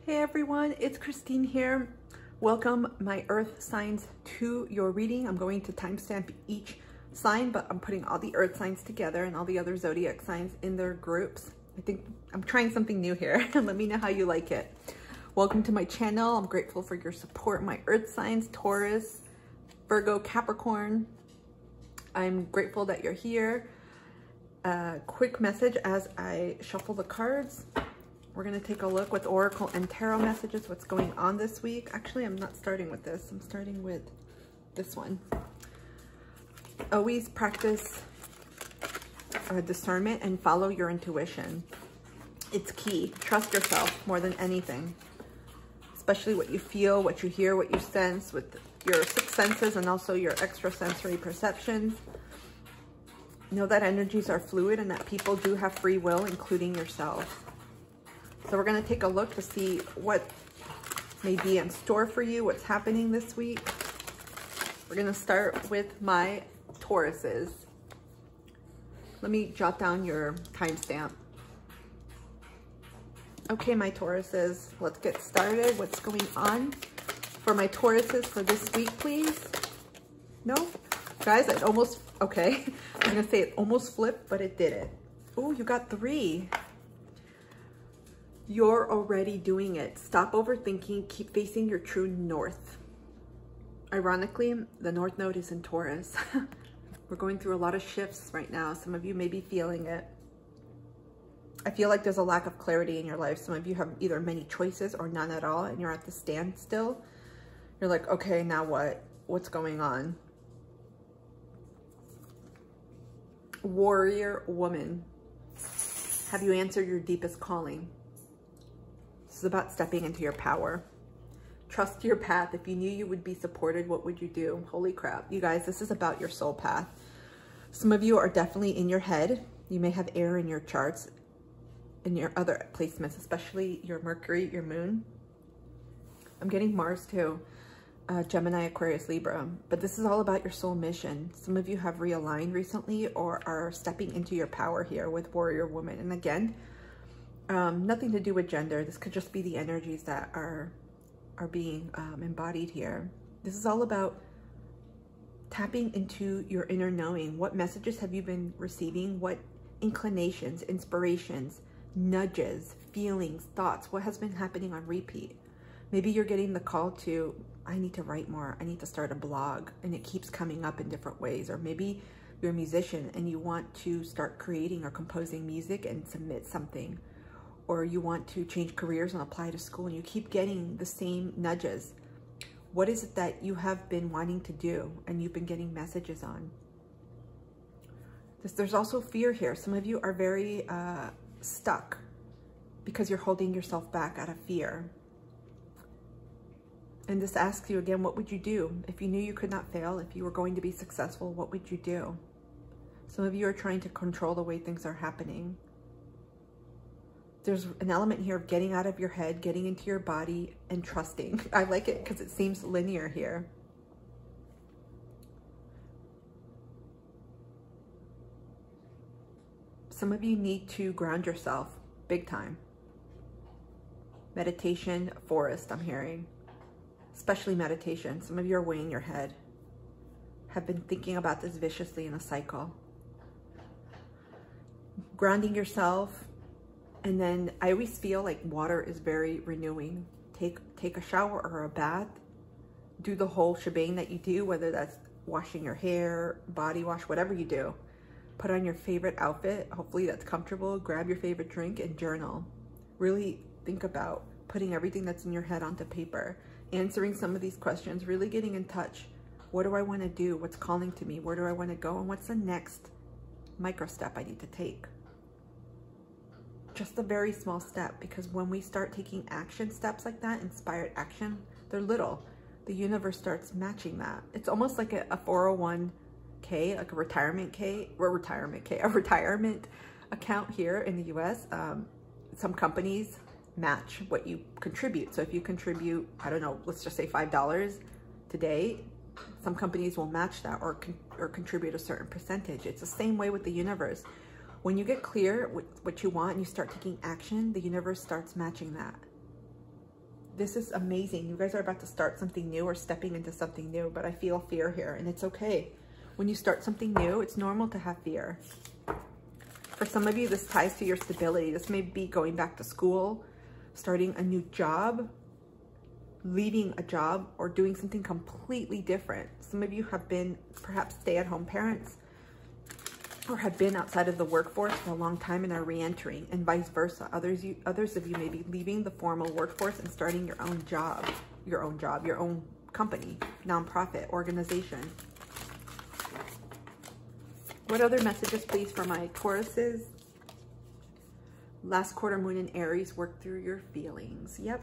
Hey everyone, it's Christine here. Welcome my earth signs to your reading. I'm going to timestamp each sign, but I'm putting all the earth signs together and all the other zodiac signs in their groups. I think I'm trying something new here. Let me know how you like it. Welcome to my channel. I'm grateful for your support. My earth signs, Taurus, Virgo, Capricorn. I'm grateful that you're here. Quick message as I shuffle the cards. We're going to take a look with Oracle and Tarot messages, what's going on this week. Actually, I'm not starting with this. I'm starting with this one. Always practice discernment and follow your intuition. It's key. Trust yourself more than anything, especially what you feel, what you hear, what you sense with your sixth senses and also your extrasensory perceptions. Know that energies are fluid and that people do have free will, including yourself. So we're going to take a look to see what may be in store for you, what's happening this week. We're going to start with my Tauruses. Let me jot down your timestamp. Okay, my Tauruses, let's get started. What's going on for my Tauruses for this week, please? No? Guys, it almost, okay. I'm going to say it almost flipped, but it didn't. Oh, you got 3. You're already doing it. Stop overthinking. Keep facing your true north. Ironically, the North Node is in Taurus. We're going through a lot of shifts right now. Some of you may be feeling it. I feel like there's a lack of clarity in your life. Some of you have either many choices or none at all, and you're at the standstill. You're like, okay, now what? What's going on? Warrior woman. Have you answered your deepest calling? This is about stepping into your power. Trust your path. If you knew you would be supported, what would you do? Holy crap. You guys, this is about your soul path. Some of you are definitely in your head. You may have air in your charts, in your other placements, especially your Mercury, your moon. I'm getting Mars too. Gemini, Aquarius, Libra. But this is all about your soul mission. Some of you have realigned recently or are stepping into your power here with warrior woman. And again, nothing to do with gender. This could just be the energies that are being embodied here. This is all about tapping into your inner knowing. What messages have you been receiving? What inclinations, inspirations, nudges, feelings, thoughts? What has been happening on repeat? Maybe you're getting the call to, I need to write more. I need to start a blog, and it keeps coming up in different ways. Or maybe you're a musician and you want to start creating or composing music and submit something. Or you want to change careers and apply to school, and you keep getting the same nudges. What is it that you have been wanting to do and you've been getting messages on? There's also fear here. Some of you are very stuck because you're holding yourself back out of fear. And this asks you again, what would you do? If you knew you could not fail, if you were going to be successful, what would you do? Some of you are trying to control the way things are happening. There's an element here of getting out of your head, getting into your body, and trusting. I like it because it seems linear here. Some of you need to ground yourself big time. Meditation, forest, I'm hearing. Especially meditation. Some of you are weighing your head. Have been thinking about this viciously in a cycle. Grounding yourself. And then I always feel like water is very renewing. Take a shower or a bath. Do the whole shebang that you do, whether that's washing your hair, body wash, whatever you do. Put on your favorite outfit. Hopefully that's comfortable. Grab your favorite drink and journal. Really think about putting everything that's in your head onto paper. Answering some of these questions. Really getting in touch. What do I want to do? What's calling to me? Where do I want to go? And what's the next micro step I need to take? Just a very small step, because when we start taking action steps like that, inspired action, they're little. The universe starts matching that. It's almost like a 401k, like a retirement account here in the US. Some companies match what you contribute. So if you contribute, I don't know, let's just say $5 today, some companies will match that or contribute a certain percentage. It's the same way with the universe. When you get clear with what you want and you start taking action, the universe starts matching that. This is amazing. You guys are about to start something new or stepping into something new, but I feel fear here, and it's okay. When you start something new, it's normal to have fear. For some of you, this ties to your stability. This may be going back to school, starting a new job, leaving a job, or doing something completely different. Some of you have been perhaps stay-at-home parents or have been outside of the workforce for a long time and are re-entering, and vice versa. Others of you may be leaving the formal workforce and starting your own job, your own company, nonprofit, organization. What other messages, please, for my Tauruses? Last quarter moon in Aries, work through your feelings. Yep.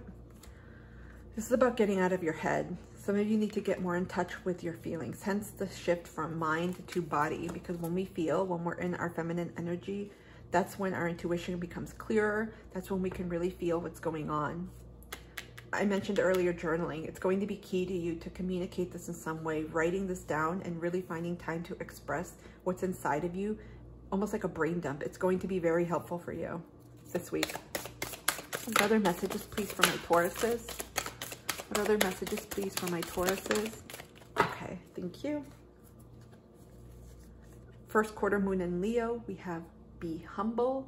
This is about getting out of your head. Some of you need to get more in touch with your feelings, hence the shift from mind to body, because when we feel, when we're in our feminine energy, that's when our intuition becomes clearer. That's when we can really feel what's going on. I mentioned earlier journaling. It's going to be key to you to communicate this in some way, writing this down and really finding time to express what's inside of you, almost like a brain dump. It's going to be very helpful for you this week. What other messages, please, for my Tauruses? What other messages, please, for my Tauruses? Okay, thank you. First quarter moon in Leo, we have be humble.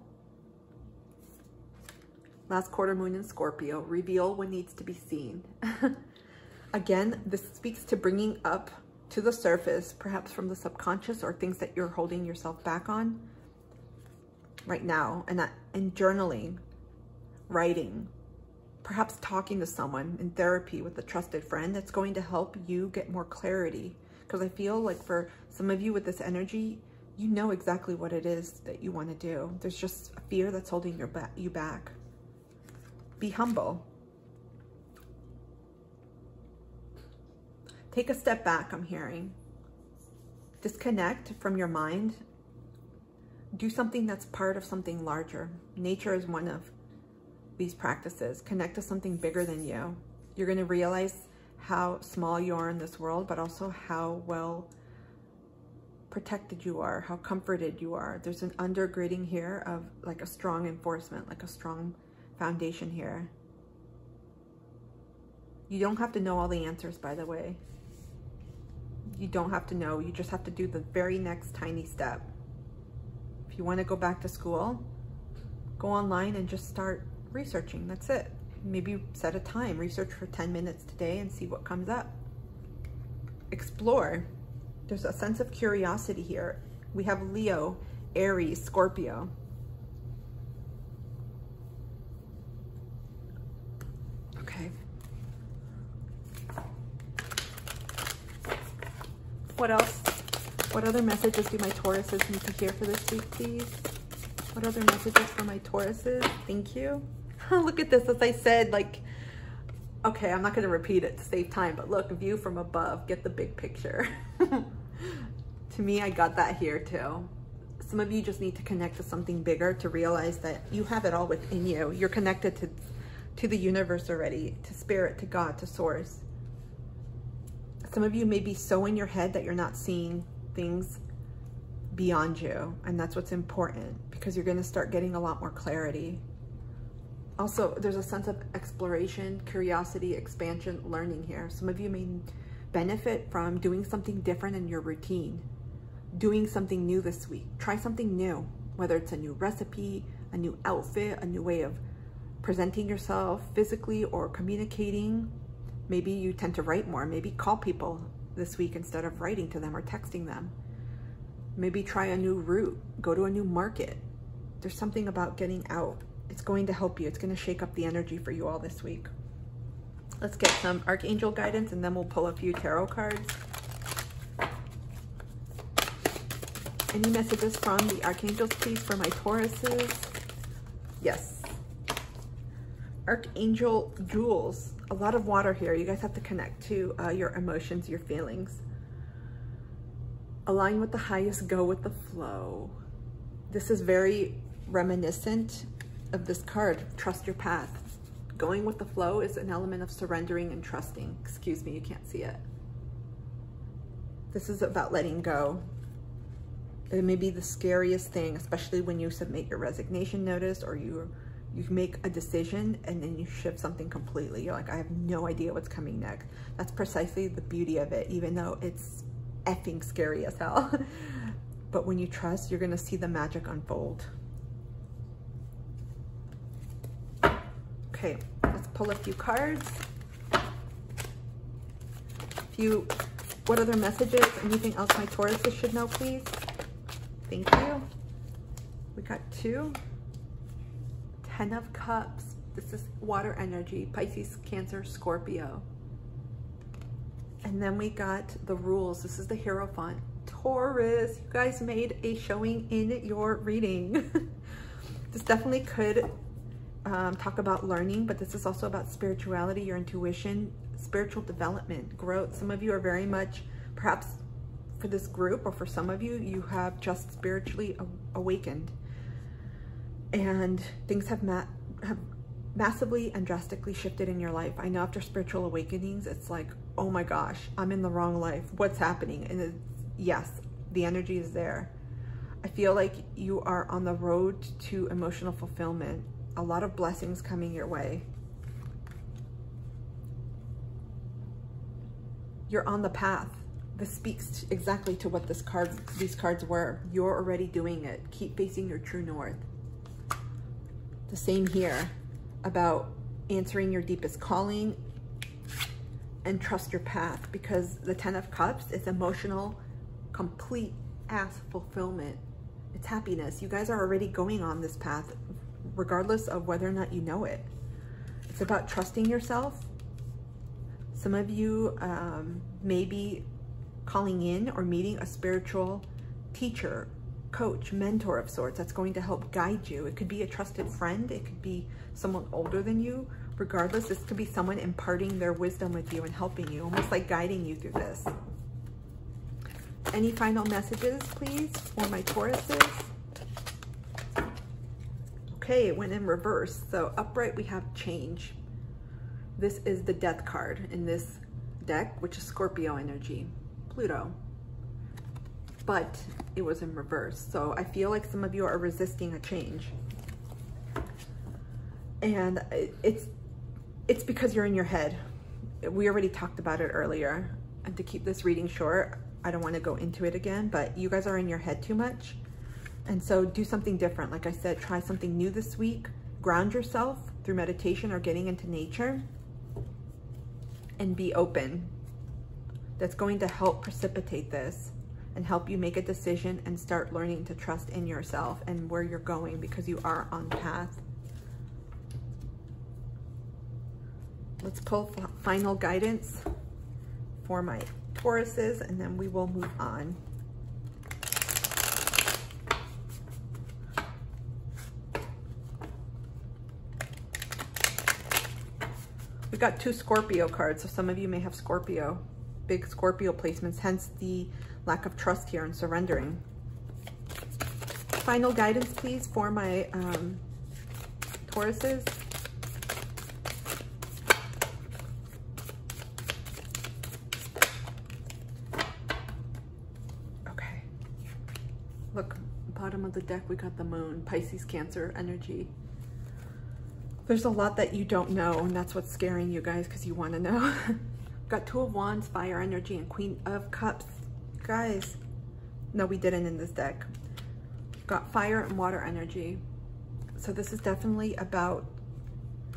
Last quarter moon in Scorpio, reveal what needs to be seen. Again, this speaks to bringing up to the surface, perhaps from the subconscious or things that you're holding yourself back on right now. And journaling, writing, perhaps talking to someone in therapy with a trusted friend, that's going to help you get more clarity. Because I feel like for some of you with this energy, you know exactly what it is that you want to do. There's just a fear that's holding you back. Be humble. Take a step back, I'm hearing. Disconnect from your mind. Do something that's part of something larger. Nature is one of these practices. Connect to something bigger than you. You're going to realize how small you are in this world, but also how well protected you are, how comforted you are. There's an undergirding here of like a strong enforcement, like a strong foundation here. You don't have to know all the answers, by the way. You don't have to know. You just have to do the very next tiny step. If you want to go back to school, go online and just start researching. That's it. Maybe set a time. Research for 10 minutes today and see what comes up. Explore. There's a sense of curiosity here. We have Leo, Aries, Scorpio. Okay. What else? What other messages do my Tauruses need to hear for this week, please? What other messages for my Tauruses? Thank you. Look at this. As I said, like, okay, I'm not going to repeat it to save time, but look, view from above, get the big picture. To me, I got that here too. Some of you just need to connect to something bigger to realize that you have it all within you. You're connected to the universe already, to spirit, to God, to source. Some of you may be so in your head that you're not seeing things beyond you, and that's what's important, because you're going to start getting a lot more clarity. Also, there's a sense of exploration, curiosity, expansion, learning here. Some of you may benefit from doing something different in your routine, doing something new this week. Try something new, whether it's a new recipe, a new outfit, a new way of presenting yourself physically or communicating. Maybe you tend to write more. Maybe call people this week instead of writing to them or texting them. Maybe try a new route, go to a new market. There's something about getting out. It's going to help you. It's going to shake up the energy for you all this week. Let's get some Archangel guidance, and then we'll pull a few tarot cards. Any messages from the Archangels, please, for my Tauruses? Yes. Archangel Jewels. A lot of water here. You guys have to connect to your emotions, your feelings. Align with the highest, go with the flow. This is very reminiscent of this card, trust your path. Going with the flow is an element of surrendering and trusting. Excuse me, you can't see it. This is about letting go. It may be the scariest thing, especially when you submit your resignation notice or You make a decision and then you shift something completely. You're like, I have no idea what's coming next. That's precisely the beauty of it, even though it's effing scary as hell. But when you trust, you're gonna see the magic unfold. Okay, let's pull a few cards. What other messages, anything else my Tauruses should know, please? Thank you. We got 2. 10 of Cups. This is water energy, Pisces, Cancer, Scorpio. And then we got the rules. This is the Hierophant. Taurus, you guys made a showing in your reading. This definitely could talk about learning, but this is also about spirituality, your intuition, spiritual development, growth. Some of you are very much, perhaps for this group, or for some of you, you have just spiritually awakened. And things have massively and drastically shifted in your life. I know after spiritual awakenings, it's like, oh my gosh, I'm in the wrong life. What's happening? And yes, the energy is there. I feel like you are on the road to emotional fulfillment. A lot of blessings coming your way. You're on the path. This speaks exactly to what these cards were. You're already doing it. Keep facing your true north. The same here about answering your deepest calling and trust your path, because the 10 of Cups is emotional, complete ass fulfillment. It's happiness. You guys are already going on this path, regardless of whether or not you know it. It's about trusting yourself. Some of you may be calling in or meeting a spiritual teacher, coach, mentor of sorts that's going to help guide you. It could be a trusted friend. It could be someone older than you. Regardless, this could be someone imparting their wisdom with you and helping you, almost like guiding you through this. Any final messages, please, for my Tauruses? Okay, it went in reverse. So upright, we have change. This is the Death card in this deck, which is Scorpio energy, Pluto. But it was in reverse. So I feel like some of you are resisting a change. And it's because you're in your head. We already talked about it earlier. And to keep this reading short, I don't want to go into it again, but you guys are in your head too much. And so do something different. Like I said, try something new this week. Ground yourself through meditation or getting into nature. And be open. That's going to help precipitate this and help you make a decision and start learning to trust in yourself and where you're going, because you are on path. Let's pull final guidance for my Tauruses, and then we will move on. We got 2 Scorpio cards, so some of you may have Scorpio, big Scorpio placements, hence the lack of trust here and surrendering. Final guidance, please, for my Tauruses. Okay. Look, bottom of the deck, we got the Moon, Pisces, Cancer energy. There's a lot that you don't know, and that's what's scaring you guys, because you want to know. Got 2 of Wands, fire energy, and Queen of Cups. Guys, no, we didn't in this deck. Got fire and water energy. So this is definitely about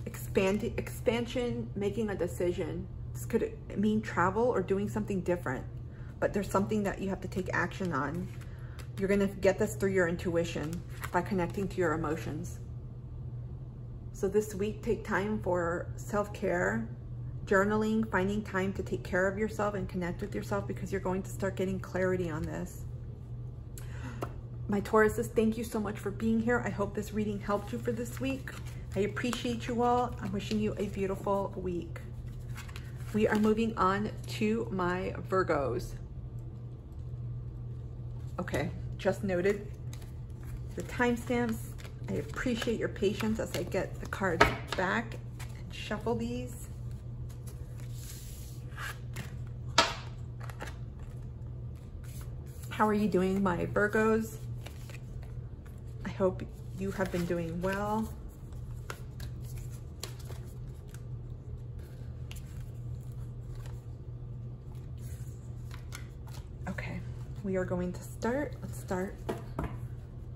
expansion, making a decision. This could mean travel or doing something different, but there's something that you have to take action on. You're going to get this through your intuition by connecting to your emotions. So this week, take time for self-care, journaling, finding time to take care of yourself and connect with yourself, because you're going to start getting clarity on this. My Tauruses, thank you so much for being here. I hope this reading helped you for this week. I appreciate you all. I'm wishing you a beautiful week. We are moving on to my Virgos. Okay, just noted the timestamps. I appreciate your patience as I get the cards back and shuffle these. How are you doing, my Virgos? I hope you have been doing well. We are going to start. Let's start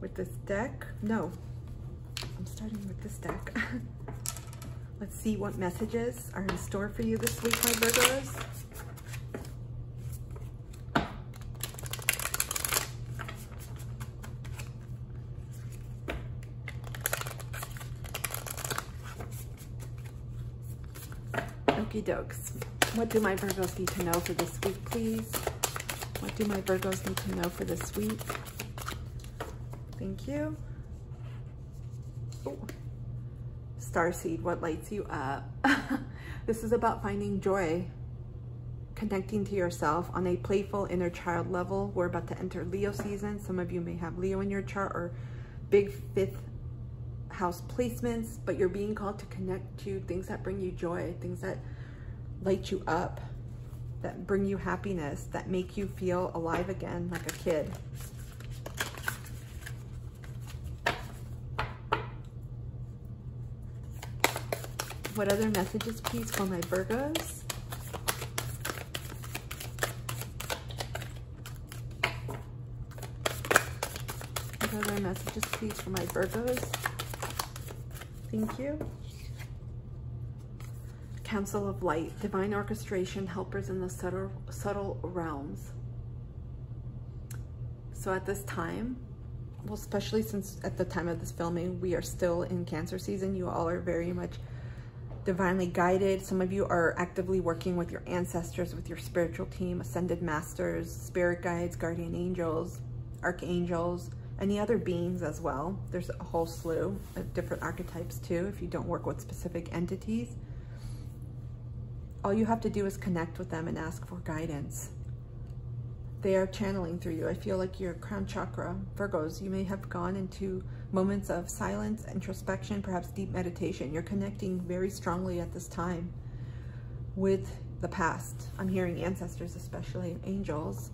with this deck. No, I'm starting with this deck. Let's see what messages are in store for you this week, my Virgos. Okie dokes. What do my Virgos need to know for this week, please? What do my Virgos need to know for this week? Thank you. Oh. Starseed, what lights you up? This is about finding joy, connecting to yourself on a playful inner child level. We're about to enter Leo season. Some of you may have Leo in your chart or big 5th house placements, but you're being called to connect to things that bring you joy, things that light you up, that bring you happiness, that make you feel alive again like a kid. What other messages, please, for my Virgos? What other messages, please, for my Virgos? Thank you. Council of Light, divine orchestration, helpers in the subtle realms. So at this time, well, especially since at the time of this filming, we are still in Cancer season, you all are very much divinely guided. Some of you are actively working with your ancestors, with your spiritual team, ascended masters, spirit guides, guardian angels, archangels, any other beings as well. There's a whole slew of different archetypes too, if you don't work with specific entities. All you have to do is connect with them and ask for guidance. They are channeling through you. I feel like your crown chakra, Virgos, you may have gone into moments of silence, introspection, perhaps deep meditation. You're connecting very strongly at this time with the past. I'm hearing ancestors, especially angels.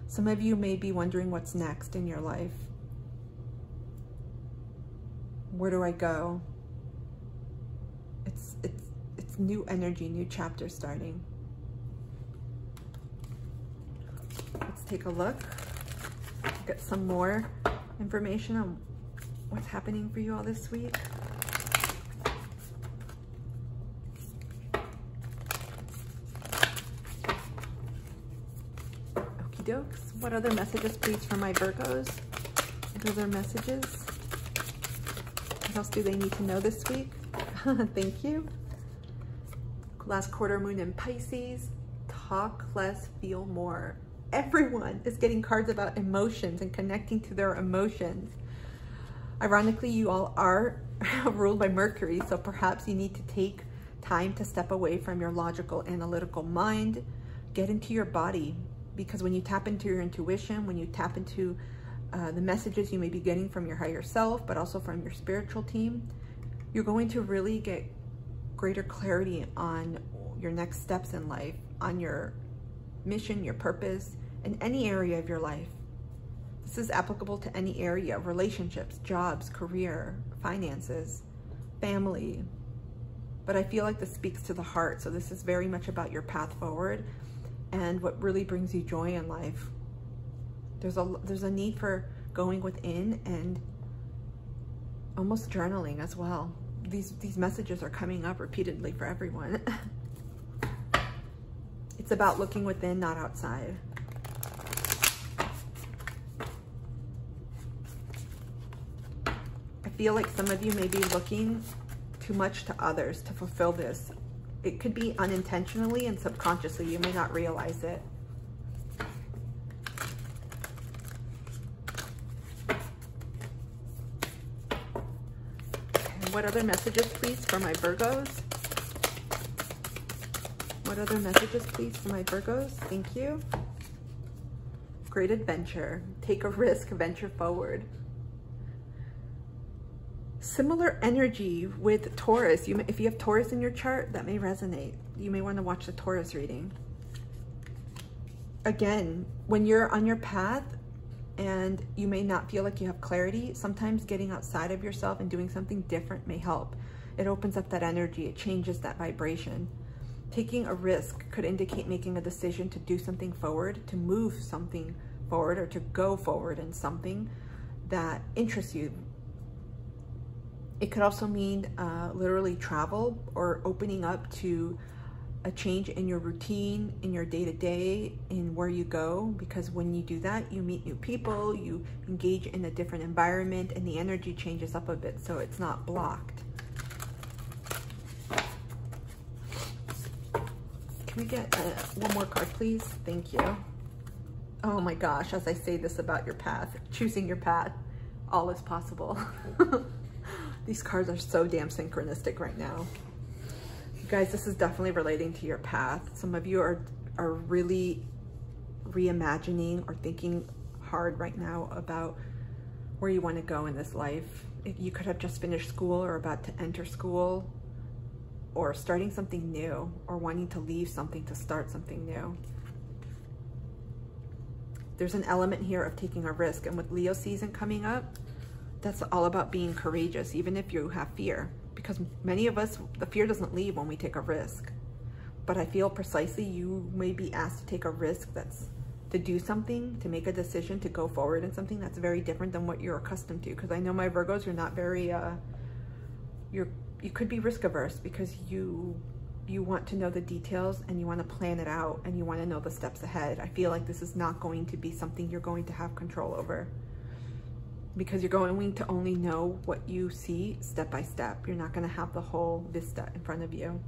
Some of you may be wondering what's next in your life. Where do I go? It's new energy, new chapter starting. Let's take a look. Get some more information on what's happening for you all this week. Okie dokes. What other messages, please, for my Virgos? What other messages? What else do they need to know this week? Thank you. Last quarter moon in Pisces. Talk less, feel more. Everyone is getting cards about emotions and connecting to their emotions. Ironically, you all are ruled by Mercury, so perhaps you need to take time to step away from your logical, analytical mind, get into your body, because when you tap into your intuition, when you tap into the messages you may be getting from your higher self, but also from your spiritual team, you're going to really get greater clarity on your next steps in life, on your mission, your purpose, in any area of your life. This is applicable to any area: relationships, jobs, career, finances, family. But I feel like this speaks to the heart. So this is very much about your path forward and what really brings you joy in life. There's a need for going within and almost journaling as well. These messages are coming up repeatedly for everyone. It's about looking within, not outside. I feel like some of you may be looking too much to others to fulfill this. It could be unintentionally and subconsciously. You may not realize it. What other messages, please, for my Virgos? What other messages, please, for my Virgos? Thank you. Great adventure. Take a risk, venture forward. Similar energy with Taurus. If you have Taurus in your chart, that may resonate. You may want to watch the Taurus reading. Again, when you're on your path, and you may not feel like you have clarity, sometimes getting outside of yourself and doing something different may help. It opens up that energy, it changes that vibration. Taking a risk could indicate making a decision to do something forward, to move something forward, or to go forward in something that interests you. It could also mean literally travel or opening up to a change in your routine, in your day-to-day, in where you go, because when you do that, you meet new people, you engage in a different environment, and the energy changes up a bit, so it's not blocked. Can we get one more card, please? Thank you. Oh my gosh, as I say this about your path, choosing your path, all is possible. These cards are so damn synchronistic right now. You guys, this is definitely relating to your path. Some of you are really reimagining or thinking hard right now about where you want to go in this life. You could have just finished school or about to enter school, or starting something new, or wanting to leave something to start something new. There's an element here of taking a risk, and with Leo season coming up, that's all about being courageous, even if you have fear, because many of us, the fear doesn't leave when we take a risk. But I feel precisely you may be asked to take a risk, that's to do something, to make a decision, to go forward in something that's very different than what you're accustomed to. Because I know my Virgos, you're not very, you could be risk averse, because you want to know the details, and you want to plan it out, and you want to know the steps ahead. I feel like this is not going to be something you're going to have control over, because you're going to only know what you see step by step. You're not going to have the whole vista in front of you.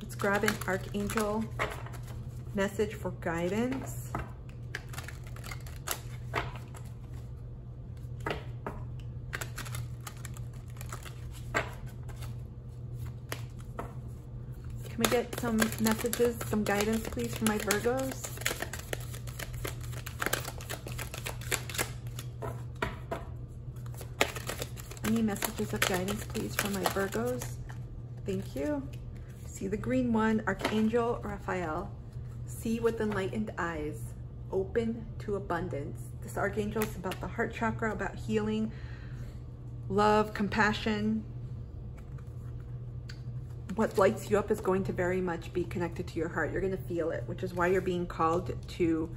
Let's grab an archangel message for guidance. Can we get some messages, some guidance, please, for my Virgos? Any messages of guidance, please, for my Virgos? Thank you. See the green one, Archangel Raphael. See with enlightened eyes, open to abundance. This Archangel is about the heart chakra, about healing, love, compassion. What lights you up is going to very much be connected to your heart. You're going to feel it, which is why you're being called to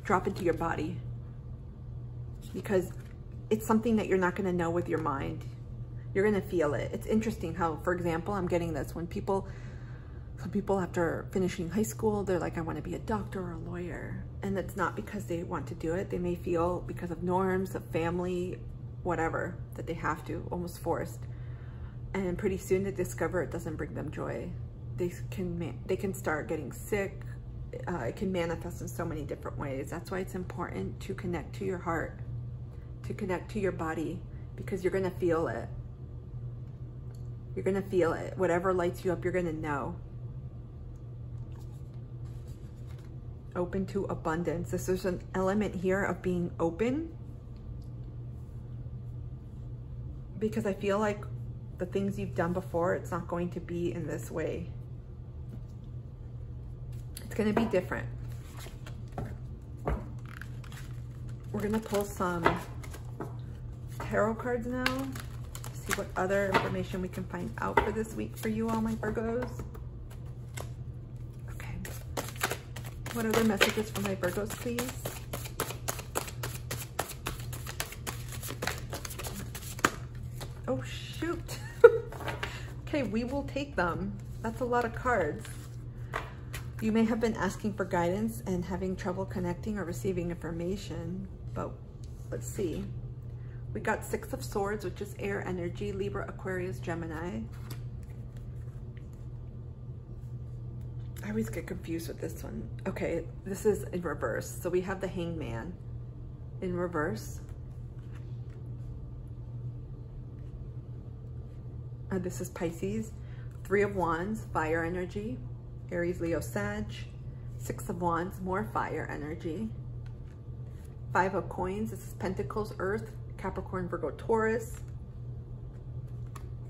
drop into your body, because it's something that you're not going to know with your mind. You're going to feel it. It's interesting how, for example, I'm getting this when some people after finishing high school, they're like, I want to be a doctor or a lawyer. And it's not because they want to do it. They may feel because of norms, of family, whatever, that they have to, almost forced. And pretty soon they discover it doesn't bring them joy. They can start getting sick. It can manifest in so many different ways. That's why it's important to connect to your heart, to connect to your body, because you're going to feel it. You're going to feel it. Whatever lights you up, you're going to know. Open to abundance. This is an element here of being open, because I feel like the things you've done before, it's not going to be in this way. It's going to be different. We're going to pull some tarot cards now. See what other information we can find out for this week for you all, my Virgos. Okay. What other messages for my Virgos, please? Oh, shoot. Okay, we will take them. That's a lot of cards. You may have been asking for guidance and having trouble connecting or receiving information, but let's see. We got Six of Swords, which is air energy, Libra, Aquarius, Gemini. I always get confused with this one. Okay, this is in reverse. So we have the Hangman in reverse. This is Pisces. Three of Wands, fire energy. Aries, Leo, Sag. Six of Wands, more fire energy. Five of Coins, this is Pentacles, Earth, Capricorn, Virgo, Taurus.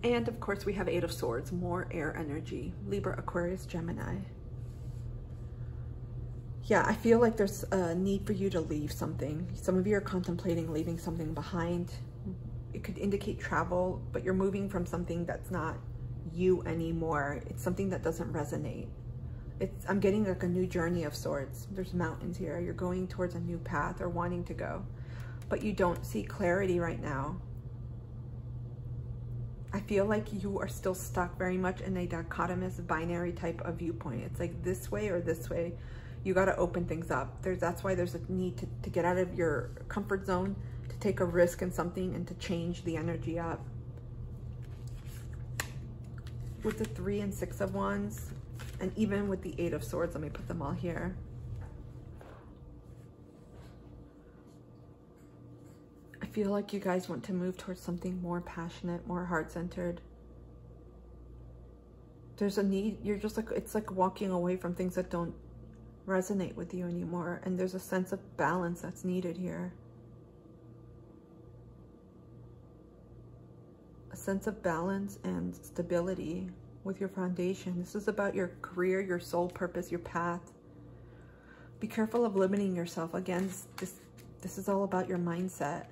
And of course we have Eight of Swords, more air energy, Libra, Aquarius, Gemini. Yeah, I feel like there's a need for you to leave something. Some of you are contemplating leaving something behind. It could indicate travel, but you're moving from something that's not you anymore. It's something that doesn't resonate. I'm getting like a new journey of sorts. There's mountains here. You're going towards a new path or wanting to go, but you don't see clarity right now. I feel like you are still stuck very much in a dichotomous binary type of viewpoint. It's like this way or this way. You got to open things up. That's why there's a need to get out of your comfort zone, to take a risk in something and to change the energy up. With the 3 and 6 of Wands, and even with the 8 of Swords, let me put them all here. I feel like you guys want to move towards something more passionate, more heart-centered. There's a need, you're just like, it's like walking away from things that don't resonate with you anymore. And there's a sense of balance that's needed here. A sense of balance and stability with your foundation. This is about your career, your soul purpose, your path. Be careful of limiting yourself. Again, this is all about your mindset.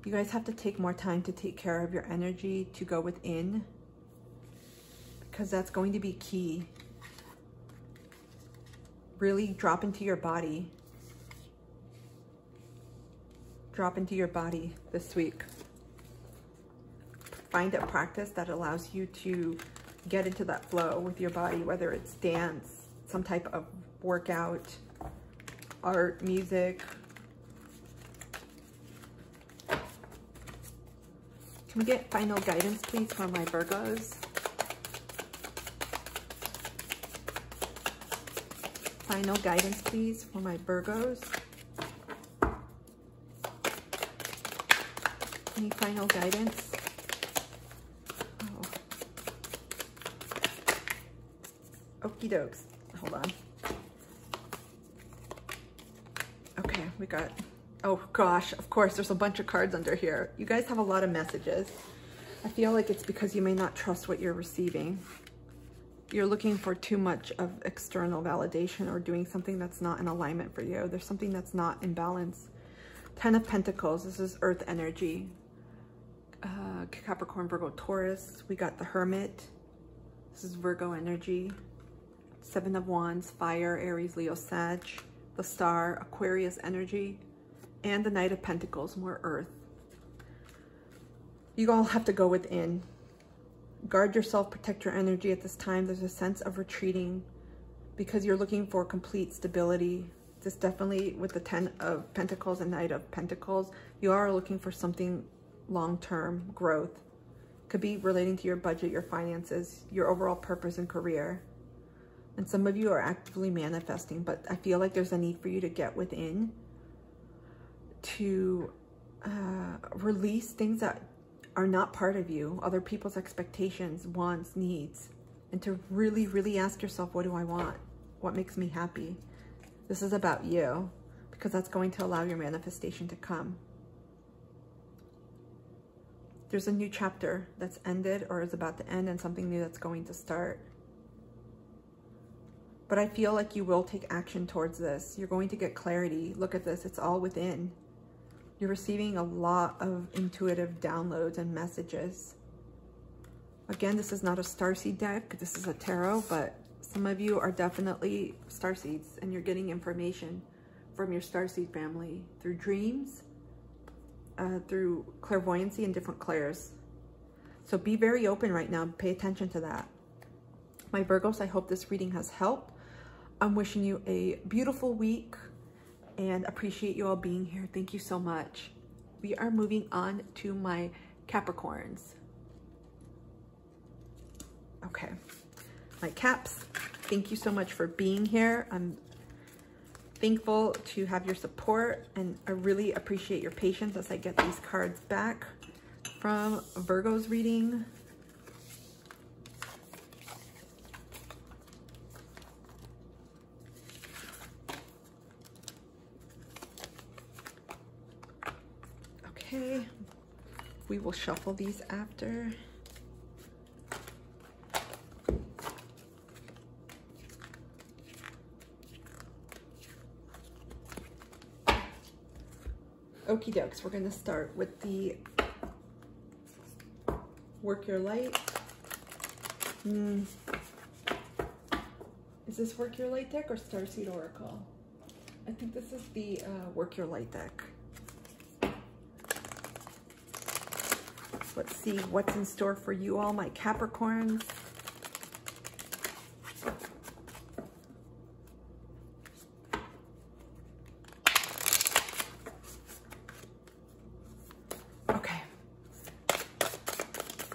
You guys have to take more time to take care of your energy, to go within, because that's going to be key. Really drop into your body. Drop into your body this week. Find a practice that allows you to get into that flow with your body, whether it's dance, some type of workout, art, music. Can we get final guidance, please, for my Virgos? Final guidance, please, for my Virgos. Any final guidance? Oh. Okie dokes. Hold on. Okay, we got... Oh gosh, of course, there's a bunch of cards under here. You guys have a lot of messages. I feel like it's because you may not trust what you're receiving. You're looking for too much of external validation or doing something that's not in alignment for you. There's something that's not in balance. 10 of Pentacles, this is earth energy. Capricorn, Virgo, Taurus. We got the Hermit. This is Virgo energy. 7 of Wands, fire, Aries, Leo, Sag. The Star, Aquarius energy. And the Knight of Pentacles, more earth. You all have to go within. Guard yourself, protect your energy at this time. There's a sense of retreating because you're looking for complete stability. This definitely, with the 10 of Pentacles and Knight of Pentacles, you are looking for something long-term growth. Could be relating to your budget, your finances, your overall purpose and career. And some of you are actively manifesting, but I feel like there's a need for you to get within to release things that are not part of you, other people's expectations, wants, needs, and to really, really ask yourself, what do I want? What makes me happy? This is about you, because that's going to allow your manifestation to come. There's a new chapter that's ended or is about to end and something new that's going to start. But I feel like you will take action towards this. You're going to get clarity. Look at this. It's all within. You're receiving a lot of intuitive downloads and messages. Again, this is not a starseed deck. This is a tarot, but some of you are definitely starseeds and you're getting information from your starseed family through dreams, through clairvoyancy and different clairs. So be very open right now. Pay attention to that. My Virgos, I hope this reading has helped. I'm wishing you a beautiful week and appreciate you all being here. Thank you so much. We are moving on to my Capricorns. Okay, my Caps, thank you so much for being here. I'm thankful to have your support and I really appreciate your patience as I get these cards back from Virgo's reading. Okay, we will shuffle these after. Okie dokes, we're going to start with the Work Your Light. Is this Work Your Light deck or Starseed Oracle? I think this is the Work Your Light deck. Let's see what's in store for you all, my Capricorns. Okay.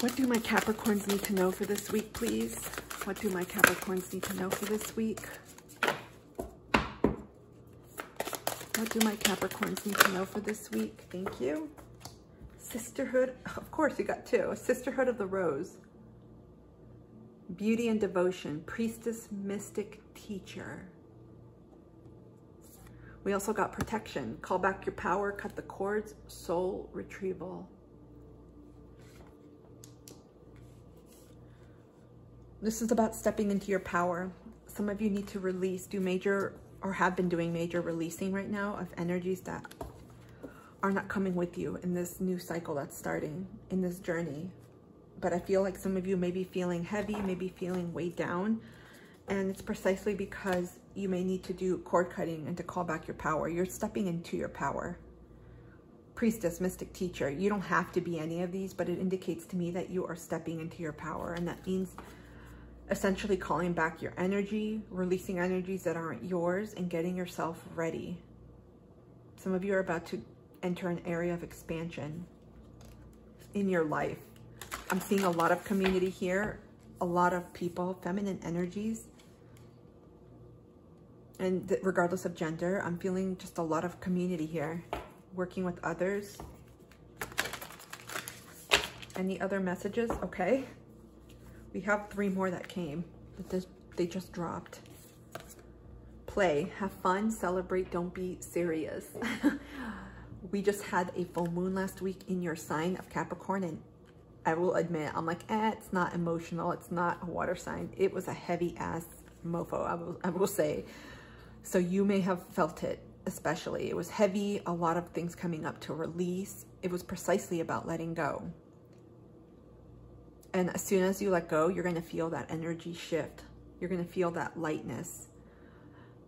What do my Capricorns need to know for this week, please? What do my Capricorns need to know for this week? What do my Capricorns need to know for this week? Thank you. Sisterhood, of course you got two. Sisterhood of the Rose. Beauty and Devotion. Priestess, Mystic, Teacher. We also got Protection. Call back your power, cut the cords, soul retrieval. This is about stepping into your power. Some of you need to release, do major, or have been doing major releasing right now of energies that are not coming with you in this new cycle that's starting in this journey. But I feel like some of you may be feeling heavy, maybe feeling weighed down. And it's precisely because you may need to do cord cutting and to call back your power. You're stepping into your power. Priestess, Mystic, Teacher. You don't have to be any of these, but it indicates to me that you are stepping into your power. And that means essentially calling back your energy, releasing energies that aren't yours, and getting yourself ready. Some of you are about to enter an area of expansion in your life. I'm seeing a lot of community here, a lot of people, feminine energies. And regardless of gender, I'm feeling just a lot of community here, working with others. Any other messages? Okay. We have 3 more that came, but they just dropped. Play, have fun, celebrate, don't be serious. We just had a full moon last week in your sign of Capricorn, and I will admit, I'm like, it's not emotional. It's not a water sign. It was a heavy ass mofo, I will say. So you may have felt it, especially. It was heavy, a lot of things coming up to release. It was precisely about letting go. And as soon as you let go, you're going to feel that energy shift. You're going to feel that lightness.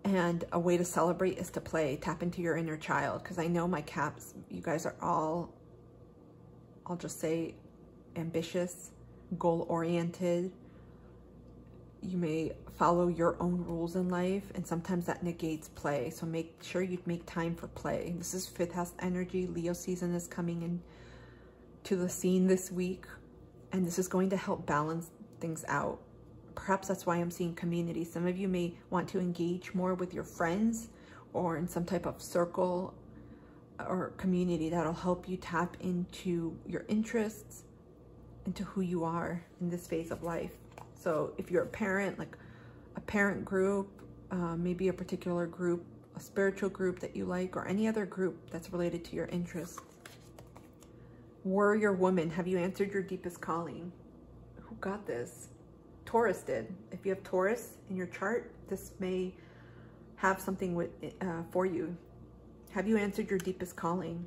And a way to celebrate is to play, tap into your inner child. Because I know my Caps, you guys are all, I'll just say, ambitious, goal-oriented. You may follow your own rules in life, and sometimes that negates play. So make sure you make time for play. This is 5th house energy. Leo season is coming in to the scene this week, and this is going to help balance things out. Perhaps that's why I'm seeing community. Some of you may want to engage more with your friends or in some type of circle or community that'll help you tap into your interests, into who you are in this phase of life. So if you're a parent, like a parent group, maybe a particular group, a spiritual group that you like, or any other group that's related to your interests. Warrior woman, have you answered your deepest calling? Who got this? Taurus did. If you have Taurus in your chart, this may have something with, for you. Have you answered your deepest calling?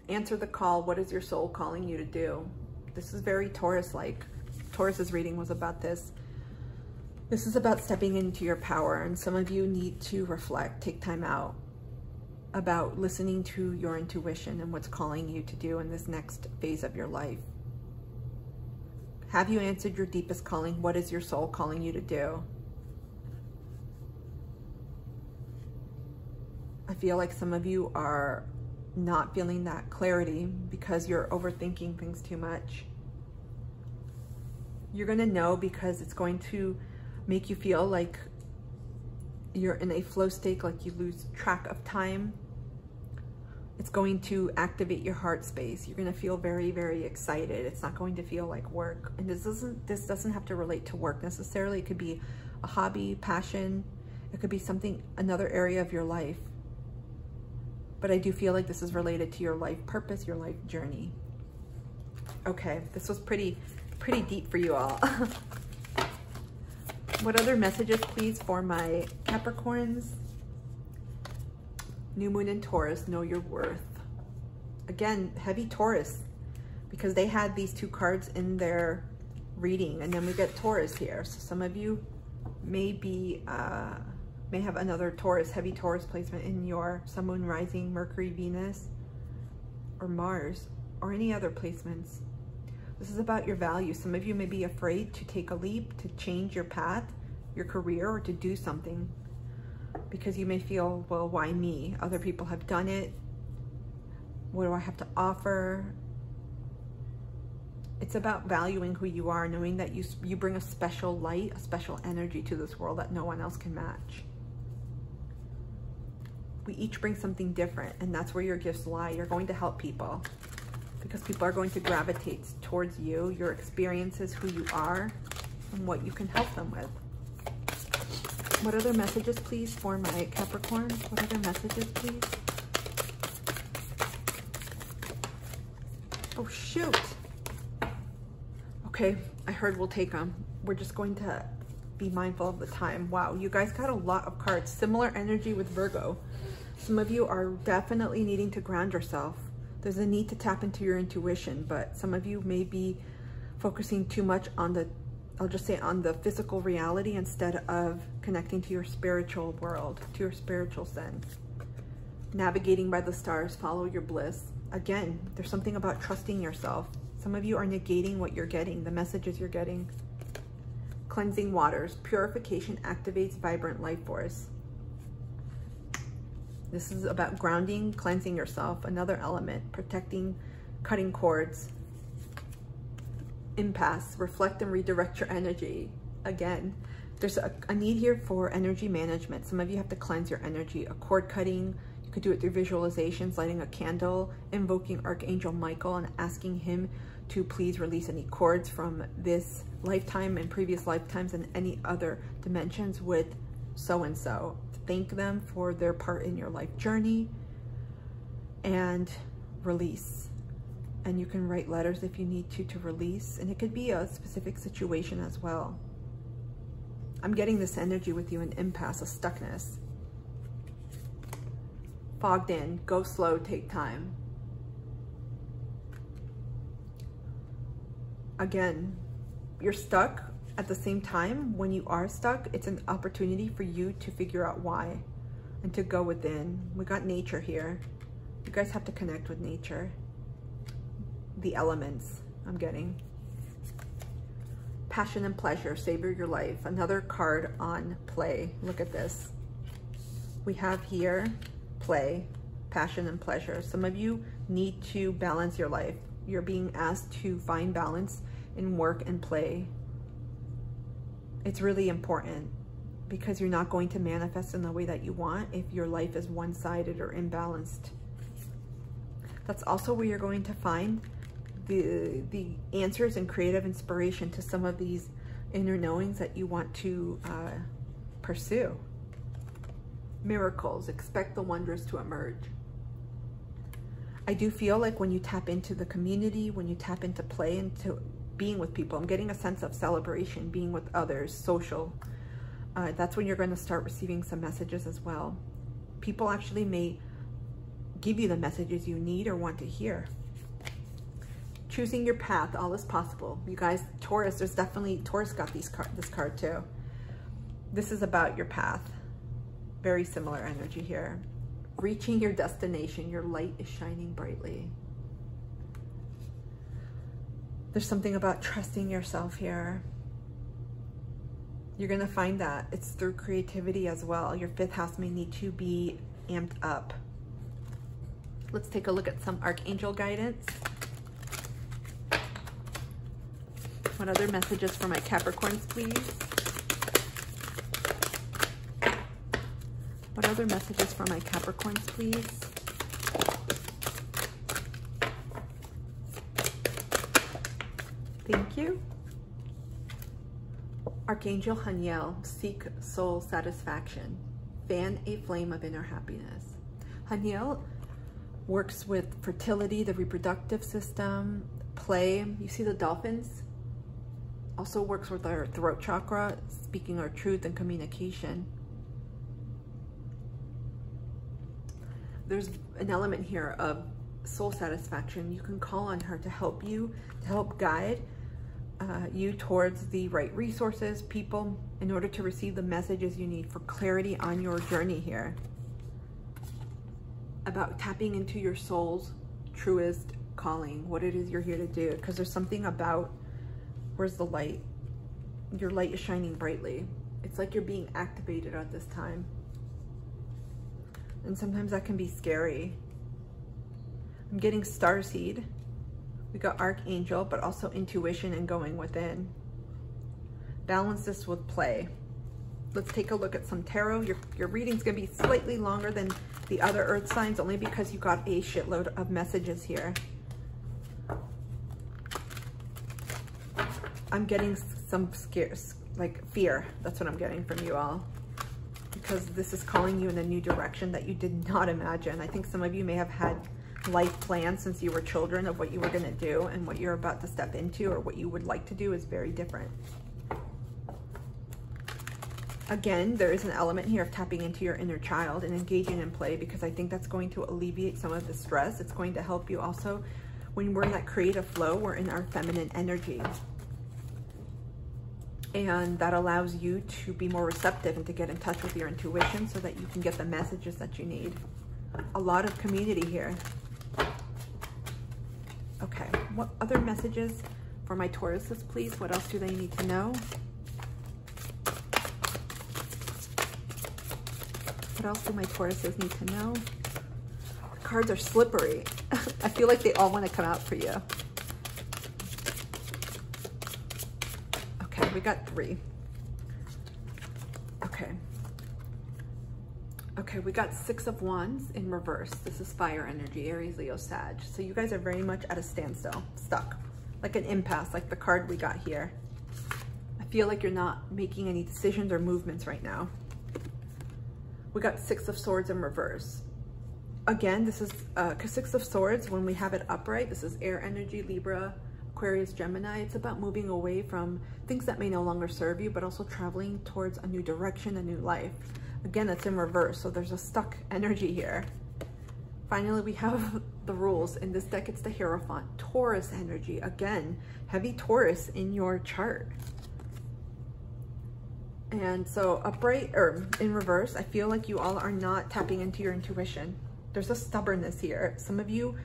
Answer the call. What is your soul calling you to do? This is very Taurus-like. Taurus's reading was about this. This is about stepping into your power, and some of you need to reflect, take time out about listening to your intuition and what's calling you to do in this next phase of your life. Have you answered your deepest calling? What is your soul calling you to do? I feel like some of you are not feeling that clarity because you're overthinking things too much. You're going to know because it's going to make you feel like you're in a flow state, like you lose track of time. It's going to activate your heart space. You're going to feel very, very excited. It's not going to feel like work. And this doesn't have to relate to work necessarily. It could be a hobby, passion. It could be something, another area of your life. But I do feel like this is related to your life purpose, your life journey. Okay, this was pretty deep for you all. What other messages, please, for my Capricorns? New moon in Taurus, know your worth. Again, heavy Taurus, because they had these 2 cards in their reading. And then we get Taurus here. So some of you may have another Taurus, heavy Taurus placement in your Sun, Moon, Rising, Mercury, Venus, or Mars, or any other placements. This is about your values. Some of you may be afraid to take a leap, to change your path, your career, or to do something, because you may feel, well, why me? Other people have done it. What do I have to offer? It's about valuing who you are, knowing that you bring a special light, a special energy to this world that no one else can match. We each bring something different, and that's where your gifts lie. You're going to help people because people are going to gravitate towards you, your experiences, who you are, and what you can help them with. What other messages, please, for my Capricorn? What other messages, please? Oh, shoot. Okay, I heard we'll take them. We're just going to be mindful of the time. Wow, you guys got a lot of cards. Similar energy with Virgo. Some of you are definitely needing to ground yourself. There's a need to tap into your intuition, but some of you may be focusing too much on the, I'll just say, on the physical reality instead of connecting to your spiritual world, to your spiritual sense. Navigating by the stars, follow your bliss. Again, there's something about trusting yourself. Some of you are negating what you're getting, the messages you're getting. Cleansing waters. Purification activates vibrant life force. This is about grounding, cleansing yourself. Another element. Protecting, cutting cords. Impasse. Reflect and redirect your energy. Again, there's a need here for energy management. Some of you have to cleanse your energy. A cord cutting. You could do it through visualizations, lighting a candle, invoking Archangel Michael and asking him to please release any cords from this lifetime and previous lifetimes and any other dimensions with so-and-so. Thank them for their part in your life journey and release. And you can write letters if you need to release, and it could be a specific situation as well. I'm getting this energy with you, an impasse, a stuckness. Fogged in, go slow, take time. Again, you're stuck. At the same time, when you are stuck, it's an opportunity for you to figure out why and to go within. We got nature here. You guys have to connect with nature. The elements I'm getting. Passion and pleasure, savor your life. Another card on play. Look at this. We have here play, passion and pleasure. Some of you need to balance your life. You're being asked to find balance in work and play. It's really important because you're not going to manifest in the way that you want if your life is one-sided or imbalanced. That's also where you're going to find the answers and creative inspiration to some of these inner knowings that you want to pursue. Miracles, expect the wondrous to emerge. I do feel like when you tap into the community, when you tap into play, into being with people, I'm getting a sense of celebration, being with others, social. That's when you're going to start receiving some messages as well. People actually may give you the messages you need or want to hear. Choosing your path, all is possible. You guys, Taurus, there's definitely, Taurus got this card too. This is about your path. Very similar energy here. Reaching your destination, your light is shining brightly. There's something about trusting yourself here. You're gonna find that it's through creativity as well. Your fifth house may need to be amped up. Let's take a look at some archangel guidance. What other messages for my Capricorns, please? What other messages for my Capricorns, please? Thank you. Archangel Haniel, seek soul satisfaction. Fan a flame of inner happiness. Haniel works with fertility, the reproductive system, play. You see the dolphins? Also works with our throat chakra, speaking our truth and communication. There's an element here of soul satisfaction. You can call on her to help you, to help guide you towards the right resources, people, in order to receive the messages you need for clarity on your journey here. About tapping into your soul's truest calling, what it is you're here to do. Because there's something about, where's the light? Your light is shining brightly. It's like you're being activated at this time. And sometimes that can be scary. I'm getting starseed. We got archangel, but also intuition and going within. Balance this with play. Let's take a look at some tarot. Your reading's gonna be slightly longer than the other earth signs, only because you got a shitload of messages here. I'm getting some scares, like fear. That's what I'm getting from you all. Because this is calling you in a new direction that you did not imagine. I think some of you may have had life plans since you were children of what you were going to do, and what you're about to step into or what you would like to do is very different. Again, there is an element here of tapping into your inner child and engaging in play, because I think that's going to alleviate some of the stress. It's going to help you also when we're in that creative flow, we're in our feminine energy. And that allows you to be more receptive and to get in touch with your intuition so that you can get the messages that you need. A lot of community here. Okay, what other messages for my Tauruses, please? What else do they need to know? What else do my Tauruses need to know? The cards are slippery. I feel like they all want to come out for you. Okay, we got 3. Okay. Okay, we got 6 of Wands in reverse. This is fire energy, Aries, Leo, Sag. So you guys are very much at a standstill, stuck, like an impasse, like the card we got here. I feel like you're not making any decisions or movements right now. We got 6 of Swords in reverse. Again, this is 6 of Swords, when we have it upright, this is air energy, Libra, Aquarius, Gemini. It's about moving away from things that may no longer serve you, but also traveling towards a new direction, a new life. Again, it's in reverse, so there's a stuck energy here. Finally, we have the rules. In this deck, it's the Hierophant, Taurus energy. Again, heavy Taurus in your chart. And so upright, or in reverse, I feel like you all are not tapping into your intuition. There's a stubbornness here. Some of you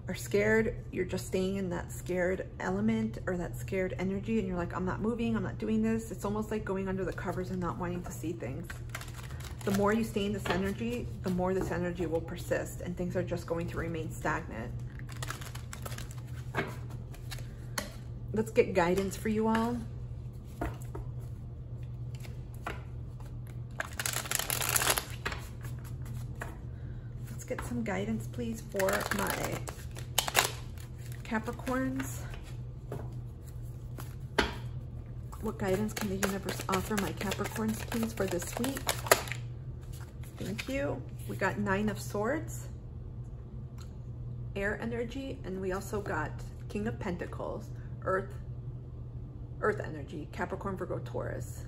are scared. You're just staying in that scared element or that scared energy, and you're like, I'm not moving, I'm not doing this. It's almost like going under the covers and not wanting to see things. The more you stay in this energy, the more this energy will persist, and things are just going to remain stagnant. Let's get guidance for you all. Let's get some guidance, please, for my Capricorns. What guidance can the universe offer my Capricorns, please, for this week? Thank you. We got 9 of Swords, air energy, and we also got King of Pentacles, earth energy, Capricorn, Virgo, Taurus.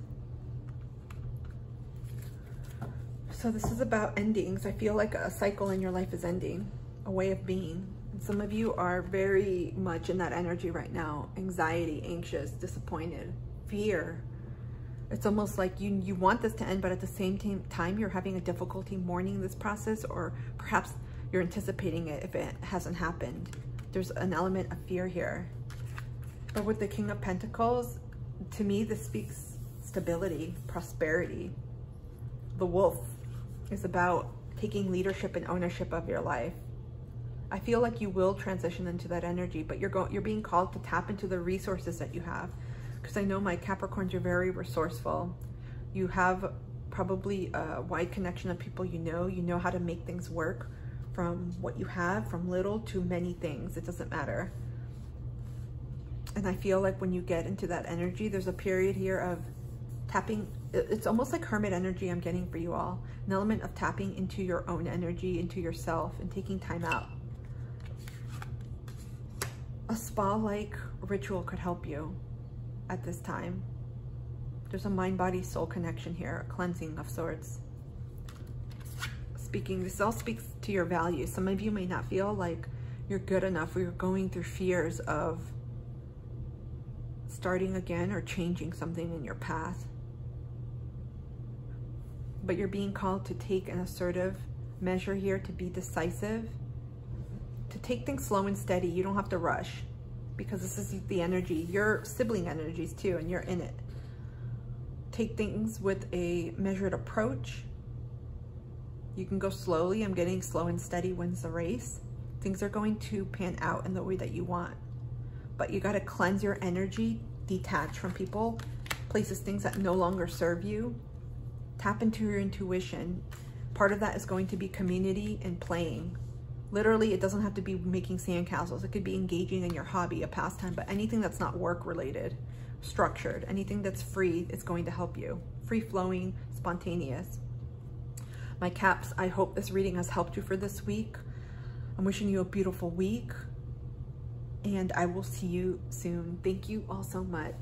So this is about endings. I feel like a cycle in your life is ending, a way of being. And some of you are very much in that energy right now. Anxiety, anxious, disappointed, fear. It's almost like you want this to end, but at the same time, you're having a difficulty mourning this process, or perhaps you're anticipating it if it hasn't happened. There's an element of fear here. But with the King of Pentacles, to me, this speaks stability, prosperity. The Wolf is about taking leadership and ownership of your life. I feel like you will transition into that energy, but you're being called to tap into the resources that you have. Because I know my Capricorns are very resourceful. You have probably a wide connection of people you know how to make things work from what you have, from little to many things. It doesn't matter. And I feel like when you get into that energy, there's a period here of tapping. It's almost like hermit energy I'm getting for you all. An element of tapping into your own energy, into yourself, and taking time out. A spa-like ritual could help you at this time. There's a mind, body, soul connection here, a cleansing of sorts. This all speaks to your values. Some of you may not feel like you're good enough, or you're going through fears of starting again or changing something in your path. But you're being called to take an assertive measure here, to be decisive, to take things slow and steady. You don't have to rush, because this is the energy, your sibling energies too, and you're in it. Take things with a measured approach. You can go slowly. I'm getting slow and steady wins the race. Things are going to pan out in the way that you want. But you got to cleanse your energy, detach from people, places, things that no longer serve you. Tap into your intuition. Part of that is going to be community and playing. Literally, it doesn't have to be making sandcastles. It could be engaging in your hobby, a pastime, but anything that's not work related, structured, anything that's free is going to help you. Free flowing, spontaneous. My Caps, I hope this reading has helped you for this week. I'm wishing you a beautiful week, and I will see you soon. Thank you all so much.